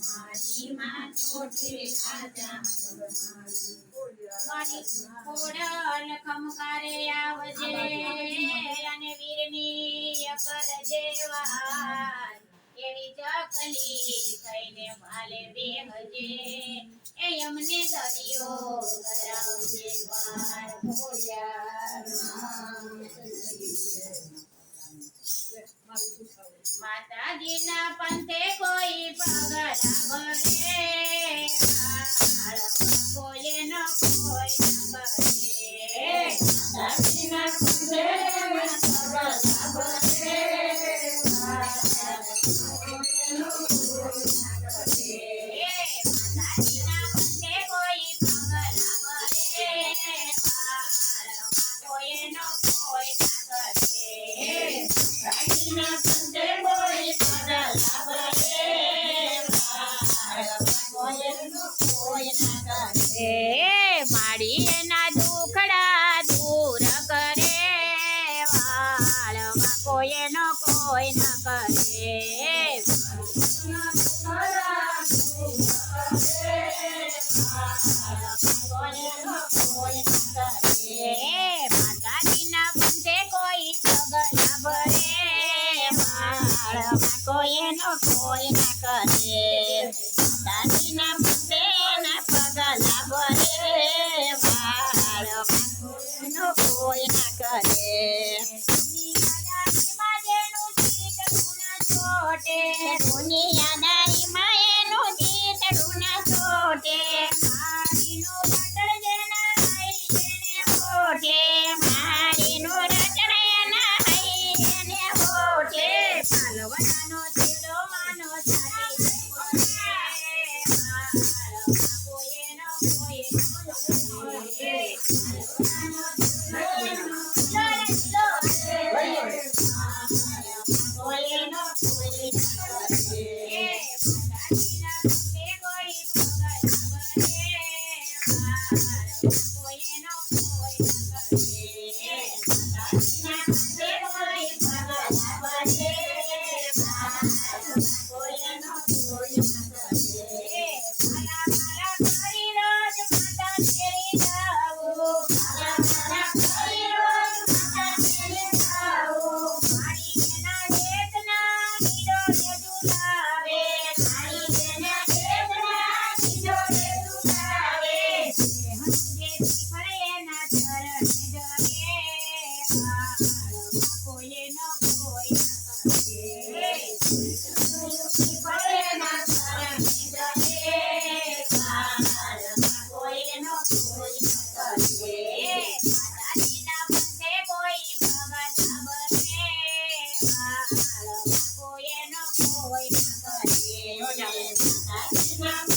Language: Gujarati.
મારી માં ચોટીલા મારી ખોડલ ખમકારે આવજે અને વીરની કરજે વાર એવી ચકલી થઈને ભાલે બેહજે એ અમને દરિયો કરાવજે વાર માતાજીના પંથે કોઈ પગલા ભરે કોઈ ન કોઈ ન કરે માતાજીના પંથે પગલા ભરે માતાજીના પંથે કોઈ પગલા ભરે કોઈ ન કોઈ ન કરે માતાજીના પંથે કોઈ પગલા ભરે કોઈ ન કરે મારી એના દુખડા દૂર કરે વાળમાં કોઈ ન કોઈ ન કરે માતાજીના પંથે કોઈ પગલા ભરે વાળમાં કોઈ ન કોઈ ન કરે માતાજીના પંથે ના પગલા ભરે વાળમાં કોઈ ન કરે દુનિયાદારીમાં એનું જીતડું ના છોટે મારીનું રટણ જેના હાઈ જેને હોઠે મારીનું રટણ એના હાઈ જેને હોઠે પાલવડાનો ચીડો માનો ચાલી કોઈ ન કોઈ કોઈ ન કોઈ ન કરે